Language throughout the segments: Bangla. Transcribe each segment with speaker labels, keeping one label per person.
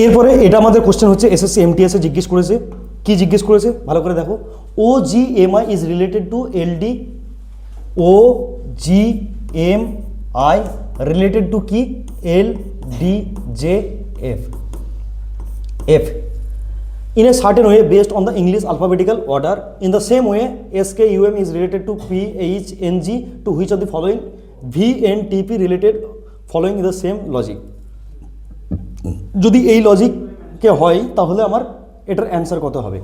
Speaker 1: এরপরে এটা আমাদের কোশ্চেন হচ্ছে এসএসসি এমটিএস এ জিজ্ঞেস করেছে, কি জিজ্ঞেস করেছে ভালো করে দেখো। O G M I is related to LD. O G M I related to কি? L D J F. F in a certain way based on the English alphabetical order. In the same way, SKUM is related to PHNG to which of the following? VNTP related following the same logic. যদি এই লজিককে হয় তাহলে আমার এটার অ্যান্সার কত হবে?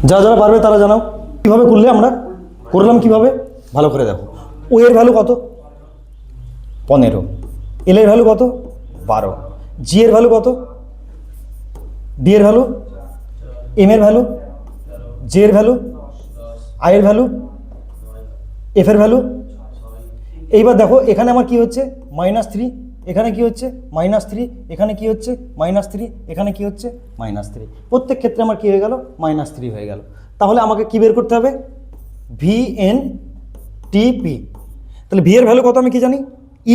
Speaker 1: যারা যারা পারবে তারা জানাও। কীভাবে করলে আমরা করলাম, কিভাবে ভালো করে দেখো। ও এর ভ্যালু কত? 15। এল এর ভ্যালু কত? 12। জি এর ভ্যালু কত? ডি এর ভ্যালু, এম এর ভ্যালু, জে এর ভ্যালু, আই এর ভ্যালু, এফ এর ভ্যালু। এইবার দেখো এখানে আমার কি হচ্ছে? -3, এখানে কি হচ্ছে? -3, এখানে কি হচ্ছে? -3, এখানে কি হচ্ছে? -3। প্রত্যেক ক্ষেত্রে আমার কি হয়ে গেল? -3 হয়ে গেল। তাহলে আমাকে কি বের করতে হবে? VNTP। তাহলে ভি এর ভ্যালু কত আমি কি জানি?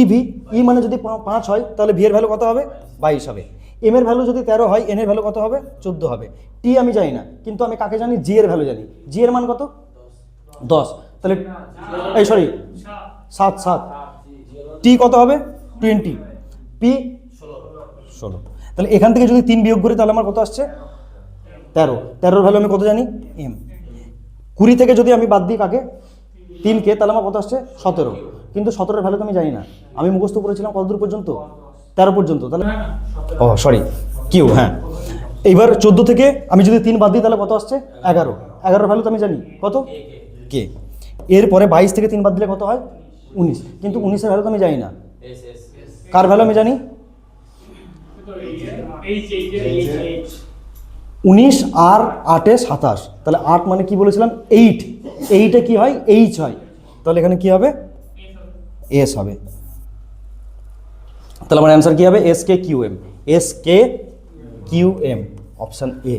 Speaker 1: ইভি। ই মানে যদি 5 হয় তাহলে ভি এর ভ্যালু কত হবে? 22 হবে। এম এর ভ্যালু যদি 13 হয়, এন এর ভ্যালু কত হবে? 14 হবে। টি আমি জানি না, কিন্তু আমি কাকে জানি? জি এর ভ্যালু জানি। জি এর মান কত? 10। তাহলে এই সরি 7। টি কত হবে? 20। পি 16। তাহলে এখান থেকে যদি 3 বিয়োগ করি তাহলে আমার কত আসছে? 13। 13 ভ্যালু আমি কত জানি? এম। 20 থেকে যদি আমি বাদ দিই কাকে? 3কে, তাহলে আমার কত আসছে? 17। কিন্তু 17 ভ্যালু তো আমি জানি না। আমি মুখস্থ করেছিলাম কতদূর পর্যন্ত? 13 পর্যন্ত। তাহলে কিউ। হ্যাঁ, এইবার 14 থেকে আমি যদি 3 বাদ দিই তাহলে কত আসছে? 11। 11 ভ্যালু তো আমি জানি কত? কে। এরপরে 22 থেকে 3 বাদ দিলে কত হয়? 19। কিন্তু 19 এর ভ্যালু তো আমি জানি না। কার ভ্যালু আমি জানি? 19 আর 8 এ 27। তাহলে 8 মানে কি বলেছিলাম? 8। 8 এ কি হয়? এইচ হয়। তাহলে এখানে কি হবে? এস হবে। তাহলে আমার অ্যান্সার কি হবে? SKQM। SKQM option A.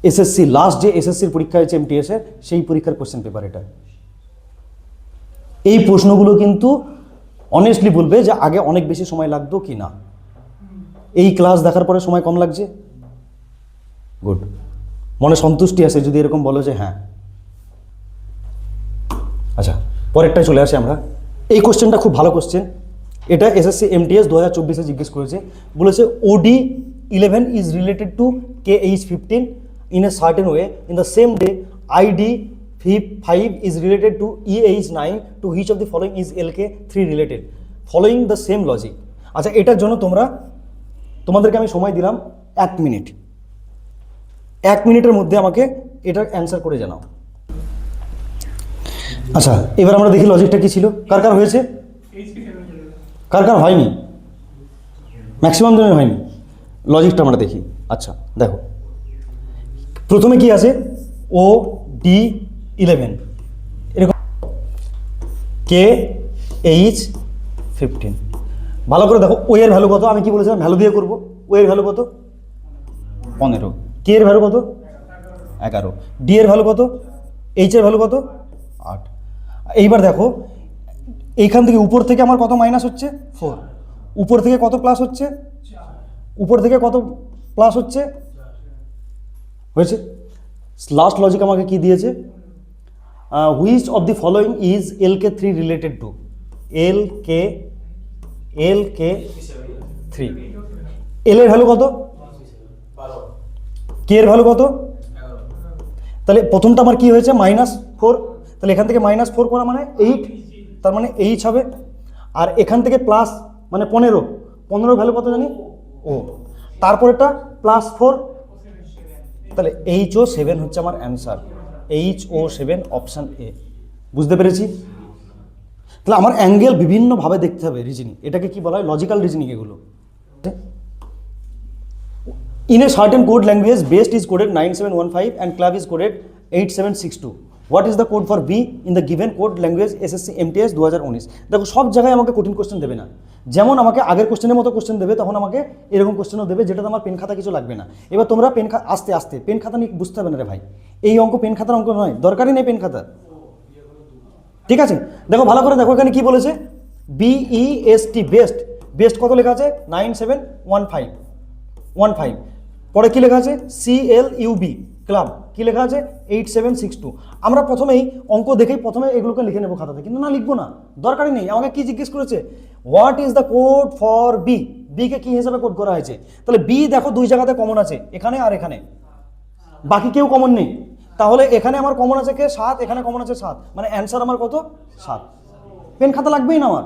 Speaker 1: SSC last যে এসএসসির পরীক্ষা হয়েছে এমটিএস এর, সেই পরীক্ষার কোশ্চেন পেপার এটা। এই প্রশ্নগুলো কিন্তু অনেস্টলি বলবে যে আগে অনেক বেশি সময় লাগতো কি না। এই ক্লাস দেখার পরে সময় কম লাগছে? গুড, মনে সন্তুষ্টি আছে যদি এরকম বলো যে হ্যাঁ। আচ্ছা, পরেরটায় চলে আসি আমরা। এই কোশ্চেনটা খুব ভালো কোশ্চেন। এটা এসএসসি এমটিএস 2024-এ জিজ্ঞেস করেছে। বলেছে OD 11 is related to KH15 in a certain way. In the same day ID 5 is related to EH9 to which of the following is LK3 related following the same logic. আচ্ছা, এটার জন্য তোমাদেরকে আমি সময় দিলাম 1 মিনিট। 1 মিনিটের মধ্যে আমাকে এটার অ্যান্সার করে জানাও। আচ্ছা, এবার আমরা দেখি লজিকটা কি ছিল। কার কার হয়েছে? কার কার হয়নি? ম্যাক্সিমাম জনের হয়নি। লজিকটা আমরা দেখি। আচ্ছা দেখো, প্রথমে কি আছে? OD11 এরকম KH15। ভালো করে দেখো, ও এর ভ্যালু কত? আমি কি বলেছিলাম? ভ্যালু দিয়ে করবো। ও এর ভ্যালু কত? 15। কে এর ভ্যালু কত? 11। ডি এর ভ্যালু কত? এইচ এর ভ্যালু কত? 8। এইবার দেখো, এইখান থেকে উপর থেকে আমার কত মাইনাস হচ্ছে? 4। উপর থেকে কত প্লাস হচ্ছে? উপর থেকে কত প্লাস হচ্ছে? হয়েছে। লাস্ট লজিক আমাকে কি দিয়েছে? Which of the following is LK3 related to? LK3। এল এর ভ্যালু কত? কে এর ভ্যালু কত? তাহলে প্রথমটা আমার কি হয়েছে? -4। তাহলে এখান থেকে -4 করা মানে 8, তার মানে এইচ হবে। আর এখান থেকে প্লাস মানে 15। 15 ভ্যালু কত জানি? ও। তারপরেটা +4, তাহলে HO7 হচ্ছে আমার অ্যান্সার। HO7 option A. বুঝতে পেরেছি? তাহলে আমার অ্যাঙ্গেল বিভিন্নভাবে দেখতে হবে। রিজনিং, এটাকে কি বলা হয়? লজিক্যাল রিজনিং এগুলো। In a certain code language, best is coded 9715 and clav is coded 8762. What is the code for B in the given code language SSC MTS 2019? দেখো, সব জায়গায় আমাকে কঠিন কোশ্চেন দেবে না। যেমন আমাকে আগের কোশ্চেনের মতো কোশ্চেন দেবে, তখন আমাকে এরকম কোশ্চেনও দেবে যেটাতে আমার পেন খাতা কিছু লাগবে না। এবার তোমরা আস্তে আস্তে পেন খাতা নিয়ে বুঝতে হবে না রে ভাই। এই অঙ্ক পেন খাতার অঙ্ক নয়, দরকারই নেই পেন খাতা। ঠিক আছে, দেখো ভালো করে দেখো, এখানে কি বলেছে? BEST best. বেস্ট কত লেখা আছে? 9715। পরে কি লেখা আছে CLUB ক্লাব, কি লেখা আছে 8762। আমরা প্রথমেই অঙ্ক দেখেই প্রথমে এগুলোকে লিখে নেবো খাতাতে, কিন্তু না লিখবো না, দরকারই নেই। আমাকে কি জিজ্ঞেস করেছে, what is the code for B, B কে কি হিসাবে কোড করা হয়েছে। তাহলে বি দেখো দুই জায়গাতে কমন আছে, এখানে আর এখানে, বাকি কেউ কমন নেই। তাহলে এখানে আমার কমন আছে কে 7, এখানে কমন আছে 7, মানে অ্যান্সার আমার কত 7। পেন খাতা লাগবেই না আমার।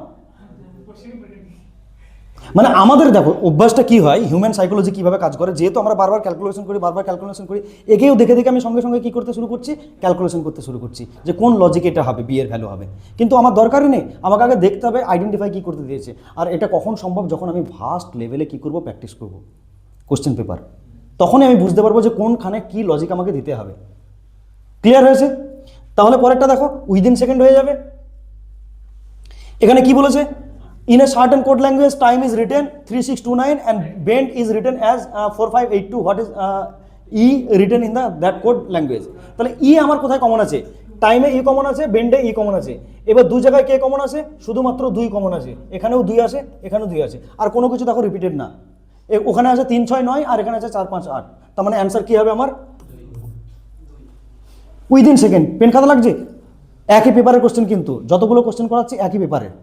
Speaker 1: মানে আমাদের দেখো অভ্যাসটা কি হয়, হিউম্যান সাইকোলজি কিভাবে কাজ করে, যেহেতু আমরা বারবার ক্যালকুলেশন করি, একেও দেখে দেখে আমি সঙ্গে সঙ্গে কি করতে শুরু করছি, ক্যালকুলেশন করতে শুরু করছি যে কোন লজিকে এটা হবে, বি এর ভ্যালু হবে। কিন্তু আমার দরকারই নেই, আমাকে আগে দেখতে হবে আইডেন্টিফাই কি করতে দিয়েছে। আর এটা কখন সম্ভব, যখন আমি ভাস্ট লেভেলে কি করব, প্র্যাকটিস করব কোশ্চেন পেপার, তখনই আমি বুঝতে পারবো যে কোনখানে কি লজিক আমাকে দিতে হবে। ক্লিয়ার হয়েছে? তাহলে পরেরটা দেখো, উইদিন সেকেন্ড হয়ে যাবে। এখানে কি বলেছে, in a certain code language time is written 3629 and bend is written as 4582, what is e written in that code language। তাহলে e আমার কোথায় কমন আছে, টাইমে e কমন আছে, বেন্ডে e কমন আছে। এবার দুই জায়গায় কে কমন আছে, শুধুমাত্র 2 কমন আছে, এখানেও 2 আছে, এখানেও 2 আছে, আর কোনো কিছু দেখো রিপিটেড না। ওখানে আছে 3 6 9 আর এখানে আছে 4 5 8, তার মানে অ্যান্সার কি হবে আমার উইদিন সেকেন্ড। পেন খাতা লাগছে? একই পেপারের কোশ্চেন, কিন্তু যতগুলো কোশ্চেন করাচ্ছি একই পেপারের।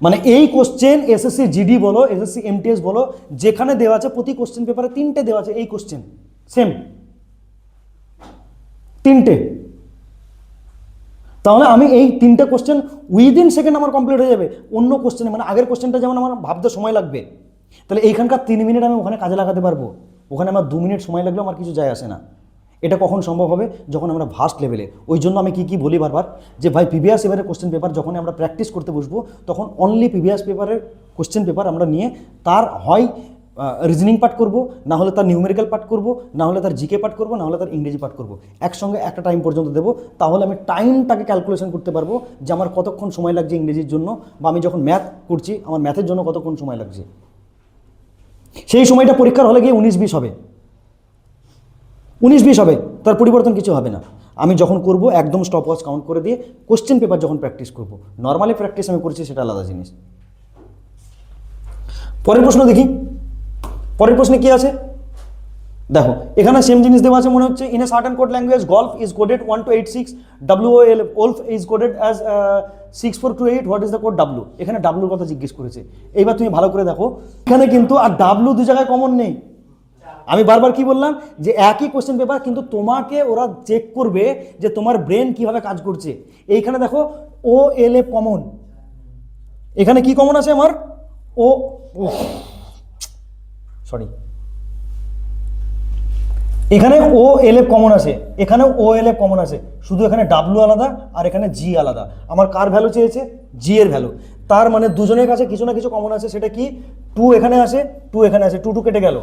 Speaker 1: মানে এই কোশ্চেন এসএসসি জিডি বলো, এসএসসি এমটিএস বলো, যেখানে দেওয়া আছে প্রতি কোশ্চেন পেপারে 3টে দেওয়া আছে এই কোশ্চেন, সেম 3টে। তাহলে আমি এই 3টে কোশ্চেন উইদিন সেকেন্ড আমার কমপ্লিট হয়ে যাবে। অন্য কোশ্চেনে মানে আগের কোশ্চেনটা যেমন আমার ভাবতে সময় লাগবে, তাহলে এইখানকার 3 মিনিট আমি ওখানে কাজে লাগাতে পারবো, ওখানে আমার 2 মিনিট সময় লাগলেও আমার কিছু যায় আসে না। এটা কখন সম্ভব হবে, যখন আমরা ভাস্ট লেভেলে। ওই জন্য আমি কি বলি বারবার, যে ভাই প্রিভিয়াস পেপারের কোশ্চেন পেপার যখন আমরা প্র্যাকটিস করতে বসবো, তখন অনলি প্রিভিয়াস পেপারের কোশ্চেন পেপার আমরা নিয়ে তার হয় রিজনিং পার্ট করব, না হলে তার নিউমেরিক্যাল পার্ট করব, না হলে তার জিকে পার্ট করব, না হলে তার ইংরেজি পার্ট করব, একসঙ্গে একটা টাইম পর্যন্ত দেবো। তাহলে আমি টাইমটাকে ক্যালকুলেশন করতে পারবো যে আমার কতক্ষণ সময় লাগছে ইংরেজির জন্য, বা আমি যখন ম্যাথ করছি আমার ম্যাথের জন্য কতক্ষণ সময় লাগছে। সেই সময়টা পরীক্ষার হলে গিয়ে 19-20 হবে, 19-20 হবে, তার পরিবর্তন কিছু হবে না। আমি যখন করব একদম স্টপ ওয়াচ কাউন্ট করে দিয়ে কোশ্চেন পেপার যখন প্র্যাকটিস করব, নর্মালি প্র্যাকটিস আমি করছি সেটা আলাদা জিনিস। পরের প্রশ্ন দেখি, পরের প্রশ্নে কি আছে দেখো, এখানে সেম জিনিস দেওয়া আছে মনে হচ্ছে। In a certain code language golf is coded 1 to 86, wolf is coded as 6428, what is the code W. এখানে ডাব্লুর কথা জিজ্ঞেস করেছে। এইবার তুমি ভালো করে দেখো, এখানে কিন্তু আর ডাব্লু দু জায়গায় কমন নেই। আমি বারবার কি বললাম, যে একই কোশ্চেন পেপার, কিন্তু তোমাকে ওরা চেক করবে যে তোমার ব্রেন কিভাবে কাজ করছে। এইখানে দেখো ও এল এফ কমন, এখানে কি কমন আছে আমার ও সরি, এখানে ও এল এফ কমন আছে, এখানেও ও এল এফ কমন আছে, শুধু এখানে ডাব্লু আলাদা আর এখানে জি আলাদা। আমার কার ভ্যালু চেয়েছে, জি এর ভ্যালু। তার মানে দুজনের কাছে কিছু না কিছু কমন আছে। সেটা কি, 2 এখানে আসে, 2 এখানে আসে, 2 কেটে গেল,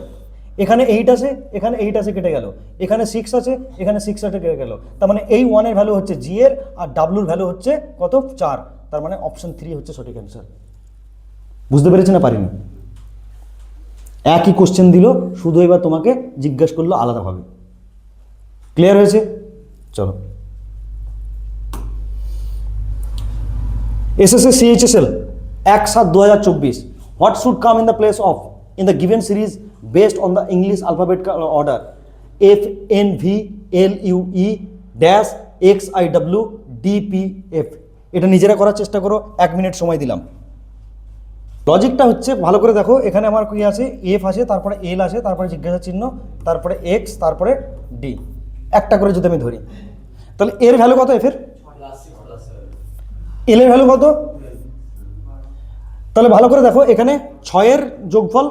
Speaker 1: এখানে 8 আছে, এখানে 8 আছে, কেটে গেল, এখানে 6 আছে, এখানে 6 আছে, কেটে গেল। তার মানে এই 1 এর ভ্যালু হচ্ছে জি এর, আর ডাব্লুর ভ্যালু হচ্ছে কত 4। তার মানে অপশন 3 হচ্ছে সঠিক অ্যান্সার। বুঝতে পেরেছি না পারিনি? একই কোশ্চেন দিল, শুধু এবার তোমাকে জিজ্ঞাসা করলো আলাদাভাবে। ক্লিয়ার হয়েছে? চলো, SSC CHSL 1/7/2024, what should come in the place of in the given series based on the English alphabetical order F N V L U E dash X I W D P F। এটা নিজেরা করার চেষ্টা করো, 1 মিনিট সময় দিলাম। লজিকটা হচ্ছে ভালো করে দেখো, এখানে আমার কি আছে, এফ আছে, তারপরে এল আছে, তারপরে জিজ্ঞাসা চিহ্ন, তারপরে এক্স, তারপরে ডি। একটা করে যদি আমি ধরি, তাহলে এর ভ্যালু কত, এফ এর, এল এর ভ্যালু কত? তাহলে ভালো করে দেখো, এখানে 6-এর যোগফল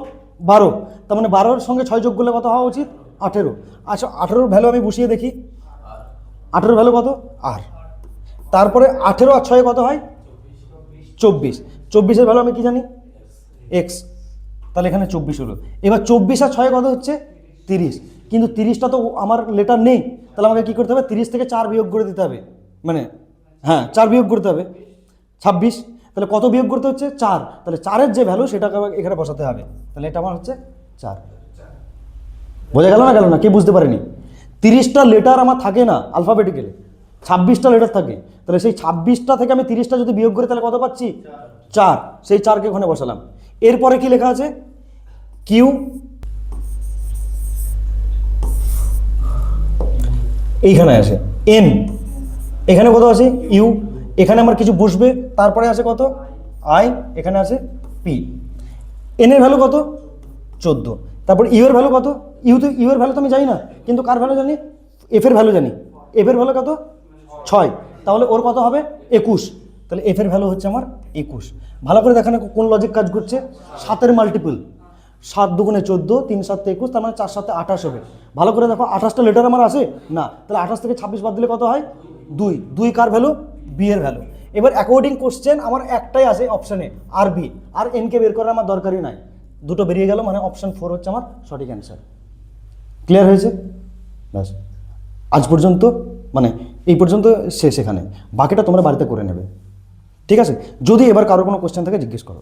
Speaker 1: 12, তার মানে 12-এর সঙ্গে 6 যোগ করলে কত হওয়া উচিত, 18। আচ্ছা 18-এর ভ্যালু আমি বসিয়ে দেখি, 18-এর ভ্যালু কত, আর তারপরে 18 আর 6 কত হয়, 24। 24-এর ভ্যালু আমি কি জানি, এক্স, তাহলে এখানে 24 হলো। এবার 24 আর 6 কত হচ্ছে, 30, কিন্তু 30টা তো আমার লেটার নেই, তাহলে আমাকে কী করতে হবে, 30 থেকে 4 বিয়োগ করে দিতে হবে, মানে হ্যাঁ 4 বিয়োগ করতে হবে, 26। তাহলে কত বিয়োগ করতে হচ্ছে, 4। তাহলে 4-এর যে ভ্যালু সেটাকে এখানে বসাতে হবে, তাহলে এটা আমার হচ্ছে 4। বোঝা গেল না, গেল না? কে বুঝতে পারেনি? 30টা লেটার আমার থাকে না আলফাবেটিক্যালি, 26টা লেটার থাকে। তাহলে সেই 26টা থেকে আমি 30টা যদি বিয়োগ করি তাহলে কত পাচ্ছি, 4। সেই 4কে ওখানে বসালাম। এরপরে কি লেখা আছে, কিউ এইখানে আছে এন, এখানে কত আছে ইউ, এখানে আমার কিছু বসবে, তারপরে আছে কত আই, এখানে আছে পি। এন এর ভ্যালু কত 14, তারপর ইউ এর ভ্যালু কত, ইউ এর ভ্যালু তো আমি জানি না, কিন্তু কার ভ্যালু জানি, এফ এর ভ্যালু জানি, এফ এর ভ্যালু কত 6, তাহলে ওর কত হবে 21, তাহলে এফ এর ভ্যালু হচ্ছে আমার 21। ভালো করে দেখেন কোন লজিক কাজ করছে, 7-এর মাল্টিপল, 7 দুগুণে 14, 3 7 21, তার মানে 4 7 28 হবে। ভালো করে দেখো 28টা লেটার আমার আছে না, তাহলে 28 থেকে 26 বাদ দিলে কত হয় 2, 2 কার ভ্যালু বি এর ভ্যালু। এবার অ্যাকর্ডিং কোশ্চেন আমার একটাই আছে অপশানে আর বি, আর এনকে বের করার আমার দরকারই নাই, দুটো বেরিয়ে গেল, মানে অপশান 4 হচ্ছে আমার সঠিক অ্যান্সার। ক্লিয়ার হয়েছে? ব্যাস, আজ পর্যন্ত মানে এই পর্যন্ত শেষ, এখানে বাকিটা তোমরা বাড়িতে করে নেবে, ঠিক আছে? যদি এবার কারো কোনো কোশ্চেন থাকে জিজ্ঞেস করো।